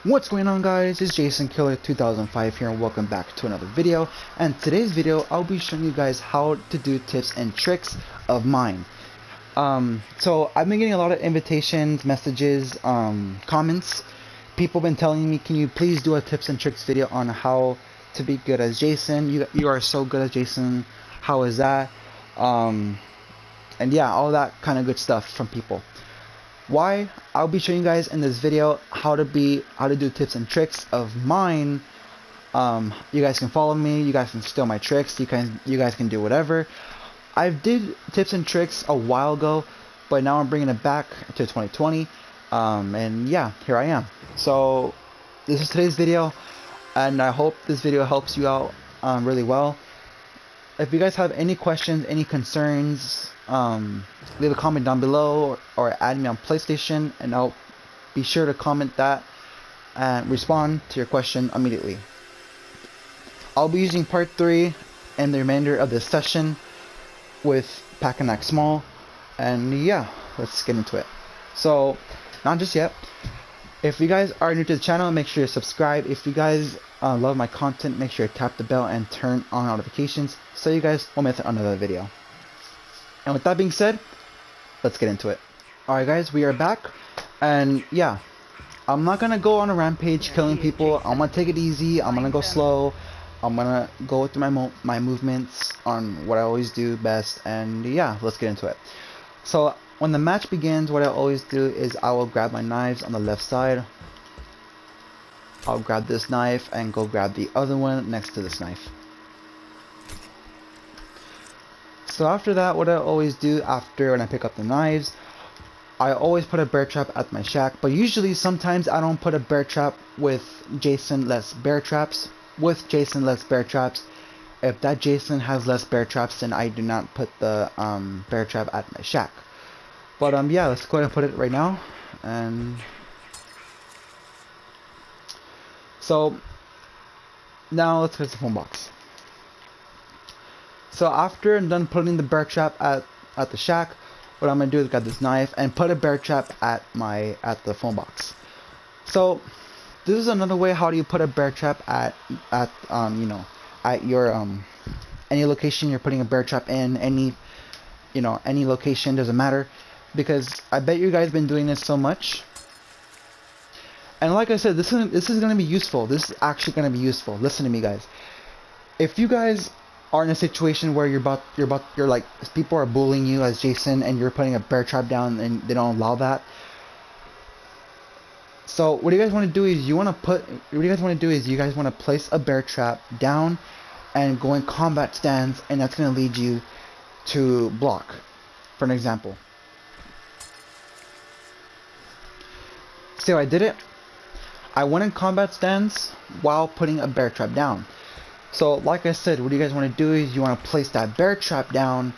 What's going on, guys? It's Jason Killer 2005 here, and welcome back to another video. And today's video I'll be showing you guys how to do tips and tricks of mine. So I've been getting a lot of invitations, messages, comments. People have been telling me, can you please do a tips and tricks video on how to be good as Jason? You are so good as Jason. How is that? And yeah, all that kind of good stuff from people. Why? I'll be showing you guys in this video how to do tips and tricks of mine. You guys can follow me, you guys can steal my tricks, you guys can do whatever. I did tips and tricks a while ago, but now I'm bringing it back to 2020. And yeah, here I am. So this is today's video, and I hope this video helps you out really well. If you guys have any questions, any concerns, leave a comment down below or add me on PlayStation, and I'll be sure to comment that and respond to your question immediately. I'll be using part 3 and the remainder of this session with Pack and Act Small, and yeah, let's get into it. So, not just yet. If you guys are new to the channel, make sure you subscribe. If you guys love my content, make sure you tap the bell and turn on notifications so you guys won't miss another video. And with that being said, let's get into it. Alright guys, we are back, and yeah, I'm not gonna go on a rampage killing people. I'm gonna take it easy, I'm gonna go slow, I'm gonna go through my movements on what I always do best, and yeah, let's get into it. So when the match begins, what I always do is I will grab my knives on the left side. I'll grab this knife and go grab the other one next to this knife. So after that, what I always do after when I pick up the knives, I always put a bear trap at my shack, but usually sometimes I don't put a bear trap with Jason less bear traps. If that Jason has less bear traps, then I do not put the bear trap at my shack. But yeah, let's go ahead and put it right now. And so now let's go to the phone box. So after I'm done putting the bear trap at the shack, what I'm gonna do is grab this knife and put a bear trap at the phone box. So this is another way how do you put a bear trap at your any location you're putting a bear trap in, any location, doesn't matter, because I bet you guys been doing this so much. And like I said, this is gonna be useful. This is actually gonna be useful. Listen to me, guys. If you guys are in a situation where you're like, people are bullying you as Jason and you're putting a bear trap down and they don't allow that. So what you guys want to do is you guys want to place a bear trap down and go in combat stance, and that's going to lead you to block. For an example, see how I did it? I went in combat stance while putting a bear trap down. So like I said, what you guys want to do is you want to place that bear trap down,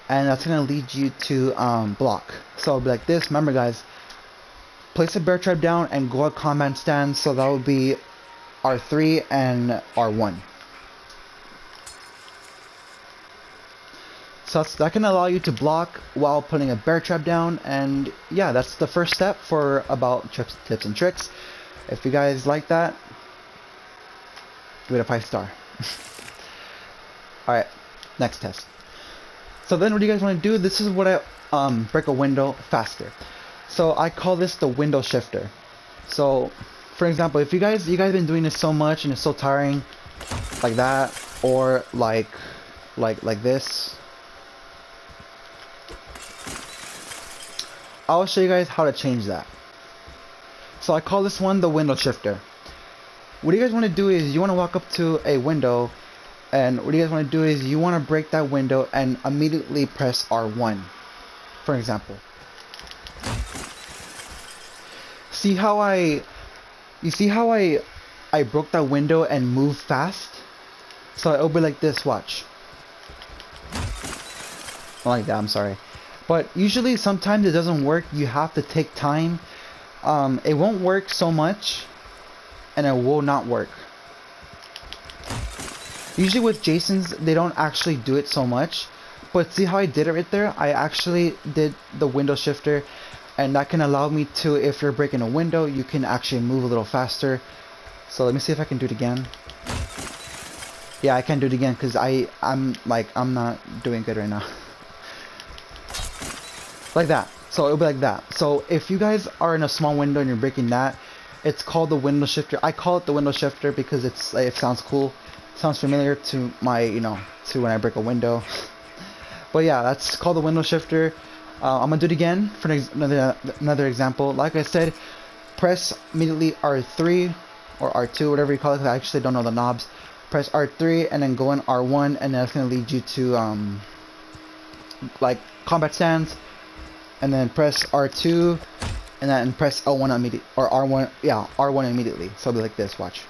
and that's going to lead you to block. So it'll be like this. Remember guys, place a bear trap down and go at combat stance. So that would be R3 and R1. So that can allow you to block while putting a bear trap down. And yeah, that's the first step for about tips and tricks. If you guys like that, give it a 5-star. Alright, next test. So then what do you guys want to do? This is what I break a window faster. So I call this the window shifter. So for example, if you guys been doing this so much and it's so tiring, like that, or like this, I'll show you guys how to change that. So I call this one the window shifter. What you guys want to do is you want to walk up to a window, and what you guys want to do is you want to break that window and immediately press R1. For example, see how I broke that window and moved fast? So it'll be like this, watch. Not like that, I'm sorry. But usually sometimes it doesn't work. You have to take time. It won't work so much, and it will not work. Usually with Jason's, they don't actually do it so much, but see how I did it right there? I actually did the window shifter and that can allow me to, if you're breaking a window, you can actually move a little faster. So let me see if I can do it again. Yeah, I can do it again because I'm not doing good right now. Like that. So it'll be like that. So if you guys are in a small window and you're breaking that, it's called the window shifter. I call it the window shifter because it sounds cool. It sounds familiar to my, to when I break a window. But yeah, that's called the window shifter. I'm gonna do it again for another example. Like I said, press immediately R3 or R2, whatever you call it, 'cause I actually don't know the knobs. Press R3 and then go in R1, and that's gonna lead you to like combat stands. And then press R2 and then press L1 immediately, or R1, yeah, R1 immediately. So it'll be like this, watch.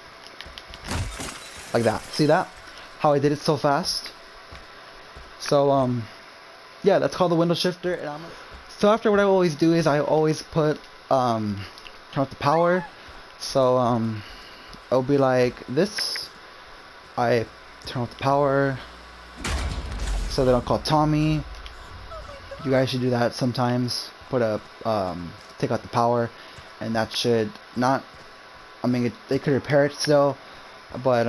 Like that. See that? How I did it so fast? So yeah, that's called the window shifter. And so after, what I always do is I always put turn off the power. So it'll be like this. I turn off the power so they don't call Tommy. You guys should do that sometimes. Put a take out the power, and that should not, I mean, they could repair it still, but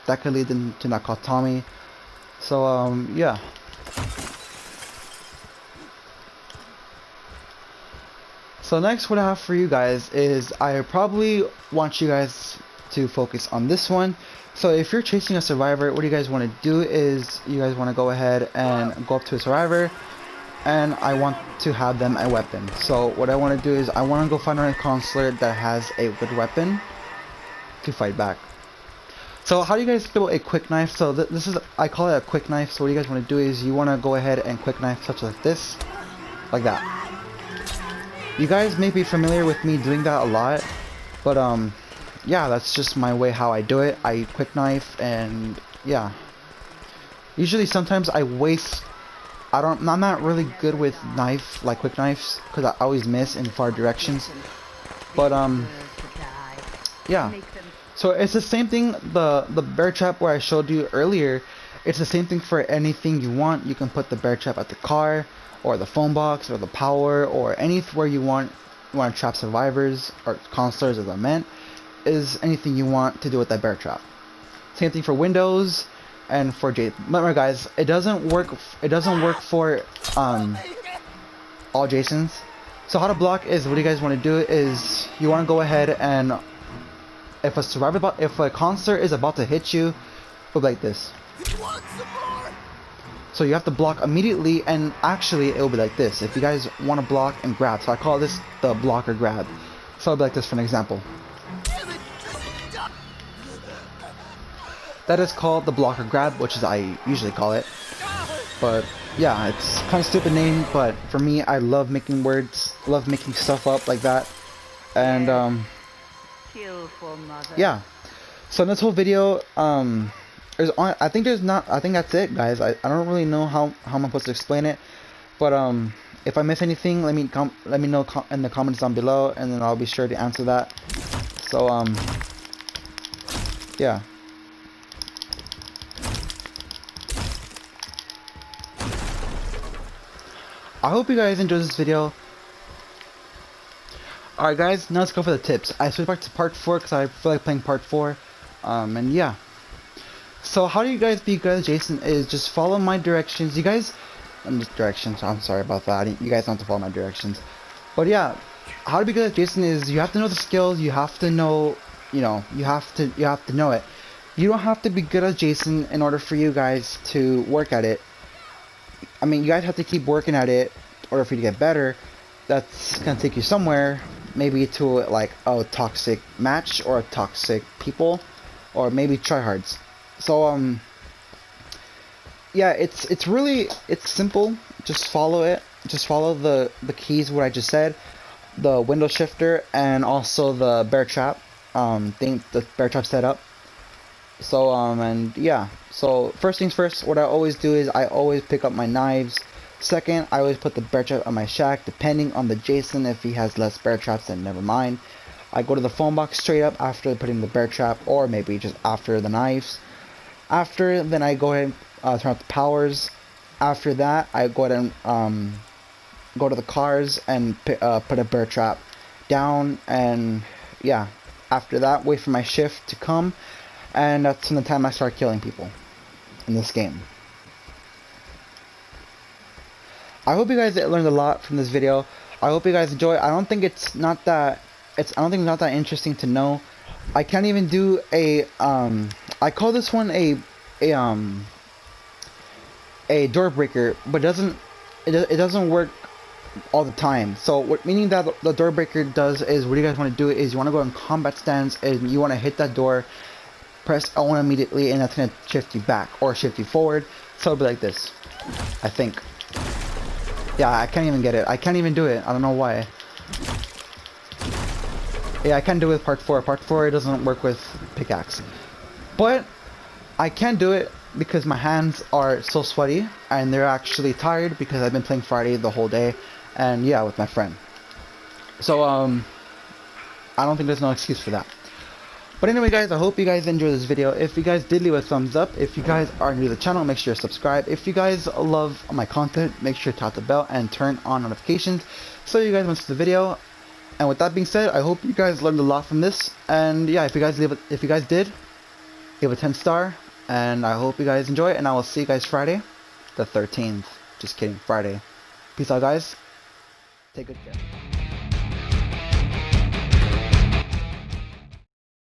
that could lead them to not call Tommy. So yeah. So next, what I have for you guys is, I probably want you guys to focus on this one. So if you're chasing a survivor, what you guys want to do is, you guys want to go ahead and go up to a survivor, and I want to have them a weapon. So what I want to do is, I want to go find a counselor that has a good weapon to fight back. So how do you guys feel a quick knife? So this is, I call it a quick knife. So what you guys want to do is, you want to go ahead and quick knife such like this, like that. You guys may be familiar with me doing that a lot, but yeah, that's just my way how I do it. I quick knife, and yeah. Usually, sometimes I waste. I'm not really good with quick knives, because I always miss in far directions. But yeah. So it's the same thing. The bear trap where I showed you earlier. It's the same thing for anything you want. You can put the bear trap at the car, or the phone box, or the power, or anywhere you want. You want to trap survivors or counselors, as I meant. Is anything you want to do with that bear trap. Same thing for windows and for Jade. Remember, guys, it doesn't work. It doesn't work for all Jasons. So how to block is, what you guys want to do is, you want to go ahead and, if a counselor is about to hit you, it'll be like this. So you have to block immediately, and actually it will be like this. If you guys want to block and grab, so I call this the block or grab. So it'll be like this for an example. That is called the block or grab, which is I usually call it. But yeah, it's kind of stupid name, but for me, I love making words, love making stuff up like that. And yeah. So in this whole video, I think that's it, guys. I don't really know how I'm supposed to explain it, but if I miss anything, let me know in the comments down below, and then I'll be sure to answer that. So yeah. I hope you guys enjoyed this video. Alright guys, now let's go for the tips. I switched back to part 4 because I feel like playing part 4. And yeah. So how do you guys be good at Jason is just follow my directions. You guys, I'm sorry about that. You guys don't have to follow my directions. But yeah, how to be good at Jason is, you have to know the skills. You have to know, you have to know it. You don't have to be good at Jason in order for you guys to work at it. I mean, you guys have to keep working at it in order for you to get better. That's gonna take you somewhere, maybe to like a toxic match or a toxic people, or maybe tryhards. So yeah, it's really simple. Just follow it. Just follow the keys what I just said, the window shifter, and also the bear trap the bear trap setup. So and yeah, so first things first, what I always do is I always pick up my knives. Second, I always put the bear trap on my shack, depending on the Jason. If he has less bear traps, then never mind. I go to the phone box straight up after putting the bear trap, or maybe just after the knives. After, then I go ahead and turn off the powers. After that, I go ahead and go to the cars and put a bear trap down, and yeah, after that wait for my shift to come, and that's when the time I start killing people in this game. I hope you guys learned a lot from this video. I hope you guys enjoy. I don't think it's not that interesting to know. I can't even do a I call this one a door breaker, but it doesn't work all the time. So what meaning that the door breaker does is, what you guys want to do is you want to go in combat stance and you want to hit that door, press L1 immediately, and that's going to shift you back or shift you forward. So it'll be like this, I think. Yeah, I can't even get it. I can't even do it. I don't know why. Yeah, I can't do it with part 4. Part 4, it doesn't work with pickaxe. But I can do it because my hands are so sweaty and they're actually tired because I've been playing Friday the whole day, and yeah, with my friend. So I don't think there's no excuse for that. But anyway guys, I hope you guys enjoyed this video. If you guys did, leave a thumbs up. If you guys are new to the channel, make sure to subscribe. If you guys love my content, make sure to tap the bell and turn on notifications so you guys won't miss the video. And with that being said, I hope you guys learned a lot from this. And yeah, if you guys did, give a 10-star. And I hope you guys enjoy it, and I will see you guys Friday the 13th. Just kidding, Friday. Peace out guys. Take good care.